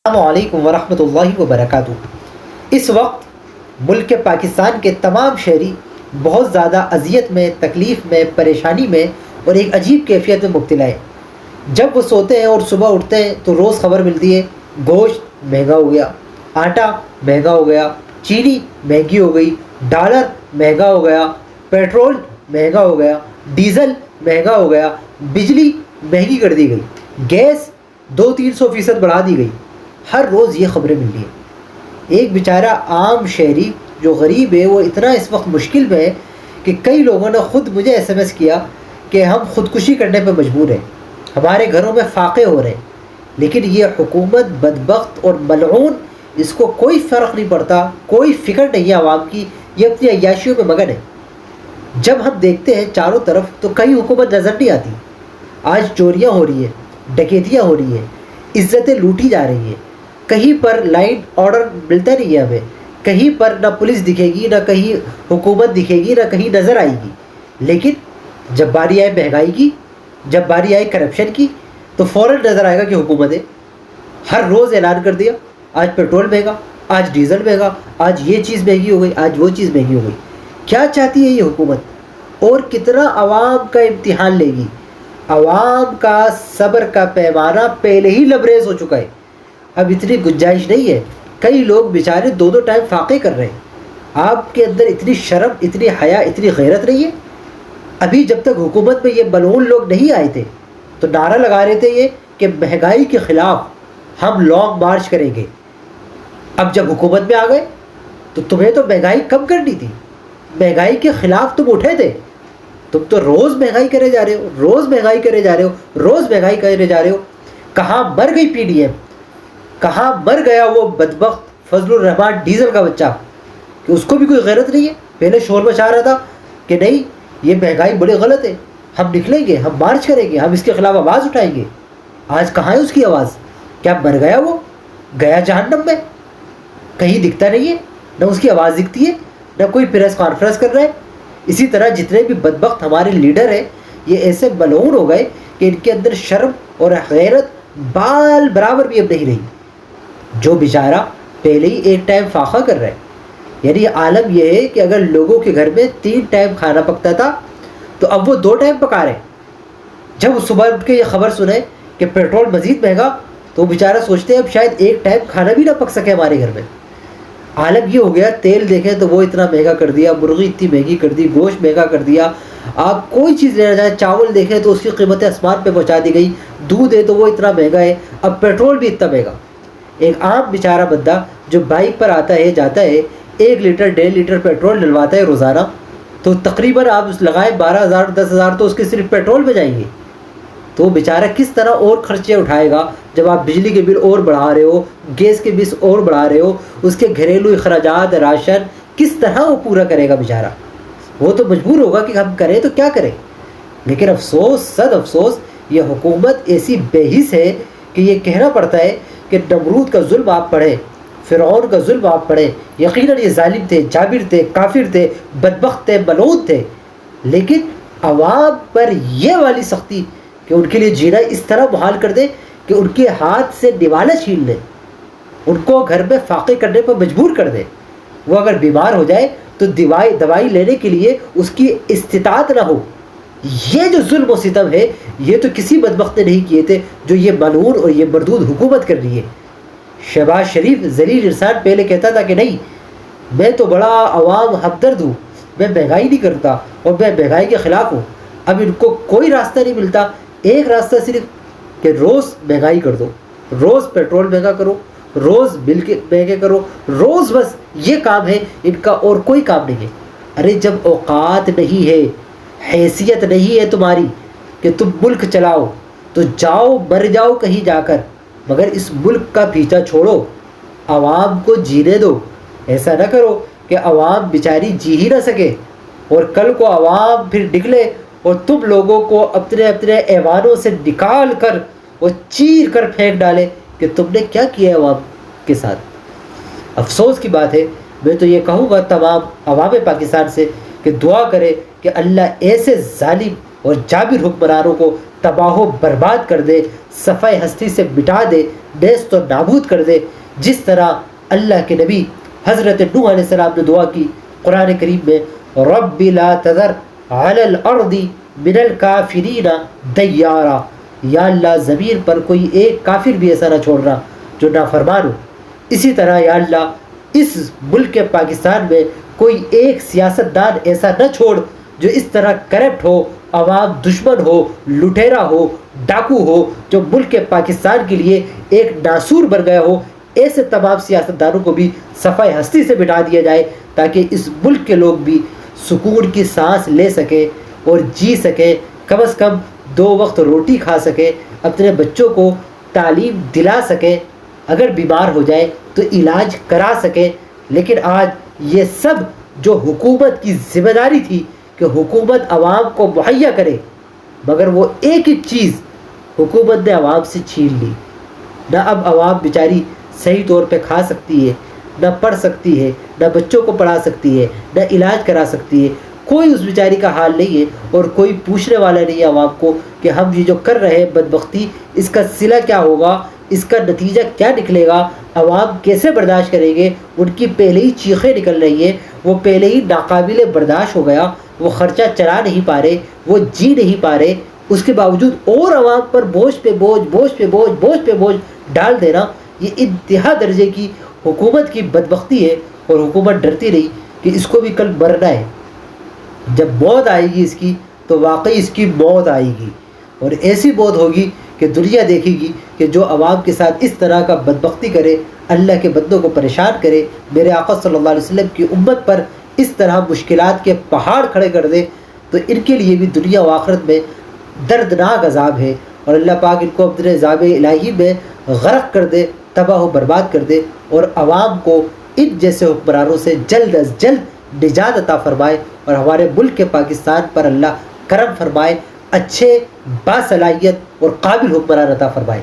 السلام علیکم ورحمۃ اللہ وبرکاتہ۔ اس وقت ملک پاکستان کے تمام شہری بہت زیادہ اذیت میں، تکلیف میں، پریشانی میں اور ایک عجیب کیفیت میں مبتلا ہے۔ جب وہ سوتے ہیں اور صبح اٹھتے ہیں تو روز خبر ملتی ہے گوشت مہنگا ہو گیا، آٹا مہنگا ہو گیا، چینی مہنگی ہو گئی، ڈالر مہنگا ہو گیا، پیٹرول مہنگا ہو گیا، ڈیزل مہنگا ہو گیا، بجلی مہنگی کر دی گئی، گیس 200-300% بڑھا دی گئی۔ ہر روز یہ خبریں مل رہی ہیں۔ ایک بیچارہ عام شہری جو غریب ہے وہ اتنا اس وقت مشکل میں ہے کہ کئی لوگوں نے خود مجھے SMS کیا کہ ہم خودکشی کرنے پہ مجبور ہیں، ہمارے گھروں میں فاقے ہو رہے ہیں۔ لیکن یہ حکومت بدبخت اور ملعون، اس کو کوئی فرق نہیں پڑتا، کوئی فکر نہیں ہے عوام کی، یہ اپنی عیاشیوں میں مگن ہے۔ جب ہم دیکھتے ہیں چاروں طرف تو کہیں حکومت نظر نہیں آتی۔ آج چوریاں ہو رہی ہیں، ڈکیتیاں ہو رہی ہیں، عزتیں لوٹی جا رہی ہیں، کہیں پر لائن آرڈر ملتا نہیں ہے ہمیں، کہیں پر نہ پولیس دکھے گی، نہ کہیں حکومت دکھے گی، نہ کہیں نظر آئے گی۔ لیکن جب باری آئے مہنگائی کی، جب باری آئے کرپشن کی، تو فوراً نظر آئے گا کہ حکومت ہے۔ ہر روز اعلان کر دیا آج پیٹرول مہنگا، آج ڈیزل مہنگا، آج یہ چیز مہنگی ہو گئی، آج وہ چیز مہنگی ہو گئی۔ کیا چاہتی ہے یہ حکومت اور کتنا عوام کا امتحان لے گی؟ عوام کا صبر کا پیمانہ پہلے ہی لبریز ہو چکا ہے، اب اتنی گنجائش نہیں ہے۔ کئی لوگ بیچارے 2 ٹائم فاقے کر رہے ہیں۔ آپ کے اندر اتنی شرم، اتنی حیا، اتنی غیرت نہیں ہے؟ ابھی جب تک حکومت میں یہ ملعون لوگ نہیں آئے تھے تو نعرہ لگا رہے تھے یہ کہ مہنگائی کے خلاف ہم لانگ مارچ کریں گے۔ اب جب حکومت میں آ گئے تو تمہیں تو مہنگائی کم کرنی تھی، مہنگائی کے خلاف تم اٹھے تھے، تم تو روز مہنگائی کرے جا رہے ہو، روز مہنگائی کرے جا رہے ہو، روز مہنگائی کرے جا رہے ہو۔ کہاں مر گئی PDM؟ کہاں مر گیا وہ بدبخت فضل الرحمان ڈیزل کا بچہ کہ اس کو بھی کوئی غیرت نہیں ہے؟ پہلے شور مچا رہا تھا کہ نہیں یہ مہنگائی بڑی غلط ہے، ہم نکلیں گے، ہم مارچ کریں گے، ہم اس کے خلاف آواز اٹھائیں گے۔ آج کہاں ہے اس کی آواز؟ کیا مر گیا وہ؟ گیا جہنم میں؟ کہیں دکھتا نہیں ہے، نہ اس کی آواز دکھتی ہے، نہ کوئی پریس کانفرنس کر رہا ہے۔ اسی طرح جتنے بھی بدبخت ہمارے لیڈر ہیں یہ ایسے ملعون ہو گئے کہ ان کے اندر شرم اور غیرت بال برابر بھی اب نہیں رہی۔ جو بیچارہ پہلے ہی 1 ٹائم فاقہ کر رہا ہے، یعنی عالم یہ ہے کہ اگر لوگوں کے گھر میں 3 ٹائم کھانا پکتا تھا تو اب وہ 2 ٹائم پکا رہے ہیں۔ جب وہ صبح اٹھ کے یہ خبر سنیں کہ پیٹرول مزید مہنگا تو وہ بیچارہ سوچتے ہیں اب شاید 1 ٹائم کھانا بھی نہ پک سکے ہمارے گھر میں۔ عالم یہ ہو گیا، تیل دیکھیں تو وہ اتنا مہنگا کر دیا، مرغی اتنی مہنگی کر دی، گوشت مہنگا کر دیا۔ آپ کوئی چیز لینا چاہیں، چاول دیکھیں تو اس کی قیمتیں آسمان پہ پہنچا دی گئی، دودھ ہے تو وہ اتنا مہنگا ہے، اب پیٹرول بھی اتنا مہنگا۔ ایک عام بیچارہ بندہ جو بائک پر آتا ہے جاتا ہے، 1 لیٹر 1.5 لیٹر پیٹرول ڈلواتا ہے روزانہ، تو تقریباً آپ لگائیں 12,000 10,000 تو اس کے صرف پیٹرول میں جائیں گے۔ تو وہ بیچارہ کس طرح اور خرچے اٹھائے گا جب آپ بجلی کے بل اور بڑھا رہے ہو، گیس کے بل اور بڑھا رہے ہو، اس کے گھریلو اخراجات، راشن کس طرح وہ پورا کرے گا بیچارہ؟ وہ تو مجبور ہوگا کہ ہم کریں تو کیا کریں۔ لیکن افسوس، صد افسوس، یہ حکومت ایسی بے حس ہے کہ یہ کہنا پڑتا ہے کہ نمرود کا ظلم آپ پڑھیں، فرعون کا ظلم آپ پڑھیں، یقیناً یہ ظالم تھے، جابر تھے، کافر تھے، بدبخت تھے، ملعون تھے، لیکن عوام پر یہ والی سختی کہ ان کے لیے جینا اس طرح محال کر دے کہ ان کے ہاتھ سے نوالہ چھین لے، ان کو گھر میں فاقے کرنے پر مجبور کر دے۔ وہ اگر بیمار ہو جائے تو دوائی لینے کے لیے اس کی استطاعت نہ ہو۔ یہ جو ظلم و ستم ہے یہ تو کسی بدبخت نے نہیں کیے تھے جو یہ ملعون اور یہ مردود حکومت کر رہی ہے۔ شہباز شریف ذلیل انسان پہلے کہتا تھا کہ نہیں میں تو بڑا عوام ہمدرد ہوں، میں مہنگائی نہیں کرتا اور میں مہنگائی کے خلاف ہوں۔ اب ان کو کوئی راستہ نہیں ملتا، ایک راستہ صرف کہ روز مہنگائی کر دو، روز پیٹرول مہنگا کرو، روز بل کے مہنگے کرو، روز بس یہ کام ہے ان کا اور کوئی کام نہیں ہے۔ ارے جب اوقات نہیں ہے، حیثیت نہیں ہے تمہاری کہ تم ملک چلاؤ تو جاؤ مر جاؤ کہیں جا کر، مگر اس ملک کا پیچھا چھوڑو، عوام کو جینے دو۔ ایسا نہ کرو کہ عوام بیچاری جی ہی نہ سکے اور کل کو عوام پھر نکلے اور تم لوگوں کو اپنے اپنے ایوانوں سے نکال کر اور چیر کر پھینک ڈالے کہ تم نے کیا کیا ہے عوام کے ساتھ۔ افسوس کی بات ہے۔ میں تو یہ کہوں گا تمام عوام پاکستان سے کہ دعا کرے کہ اللہ ایسے ظالم اور جابر حکمرانوں کو تباہ و برباد کر دے، صفحہ ہستی سے مٹا دے، نیست و نابود کر دے، جس طرح اللہ کے نبی حضرت نوح علیہ السلام نے دعا کی قرآن کریم میں، رب لا تذر علی الارض من الکافرین دیارا، یا اللہ زمین پر کوئی ایک کافر بھی ایسا نہ چھوڑنا جو نافرمان ہو۔ اسی طرح یا اللہ اس ملک پاکستان میں کوئی ایک سیاستدان ایسا نہ چھوڑ جو اس طرح کرپٹ ہو، عوام دشمن ہو، لٹیرا ہو، ڈاکو ہو، جو ملک پاکستان کے لیے ایک ناسور بن گیا ہو۔ ایسے تمام سیاستدانوں کو بھی صفحہ ہستی سے مٹا دیا جائے تاکہ اس ملک کے لوگ بھی سکون کی سانس لے سکیں اور جی سکیں، کم از کم 2 وقت روٹی کھا سکیں، اپنے بچوں کو تعلیم دلا سکیں، اگر بیمار ہو جائے تو علاج کرا سکیں۔ لیکن آج یہ سب جو حکومت کی ذمہ داری تھی کہ حکومت عوام کو مہیا کرے، مگر وہ ایک ہی چیز حکومت نے عوام سے چھین لی۔ نہ اب عوام بیچاری صحیح طور پہ کھا سکتی ہے، نہ پڑھ سکتی ہے، نہ بچوں کو پڑھا سکتی ہے، نہ علاج کرا سکتی ہے، کوئی اس بیچاری کا حال نہیں ہے، اور کوئی پوچھنے والا نہیں ہے عوام کو کہ ہم یہ جو کر رہے ہیں بدبختی، اس کا صلہ کیا ہوگا، اس کا نتیجہ کیا نکلے گا، عوام کیسے برداشت کریں گے۔ ان کی پہلے ہی چیخیں نکل رہی ہیں، وہ پہلے ہی ناقابل برداشت ہو گیا، وہ خرچہ چلا نہیں پا رہے، وہ جی نہیں پا رہے، اس کے باوجود اور عوام پر بوجھ پہ بوجھ، بوجھ پہ بوجھ، بوجھ پہ بوجھ ڈال دینا، یہ انتہا درجے کی حکومت کی بدبختی ہے۔ اور حکومت ڈرتی نہیں کہ اس کو بھی کل مرنا ہے، جب موت آئے گی اس کی تو واقعی اس کی موت آئے گی، اور ایسی موت ہوگی کہ دنیا دیکھے گی کہ جو عوام کے ساتھ اس طرح کا بدبختی کرے، اللہ کے بندوں کو پریشان کرے، میرے آقا صلی اللہ علیہ وسلم کی امت پر اس طرح مشکلات کے پہاڑ کھڑے کر دے، تو ان کے لیے بھی دنیا و آخرت میں دردناک عذاب ہے، اور اللہ پاک ان کو اپنے عذاب الہی میں غرق کر دے، تباہ و برباد کر دے، اور عوام کو ان جیسے حکمرانوں سے جلد از جلد نجات عطا فرمائے، اور ہمارے ملک کے پاکستان پر اللہ کرم فرمائے، اچھے باصلاحیت اور قابل حکمران عطا فرمائے۔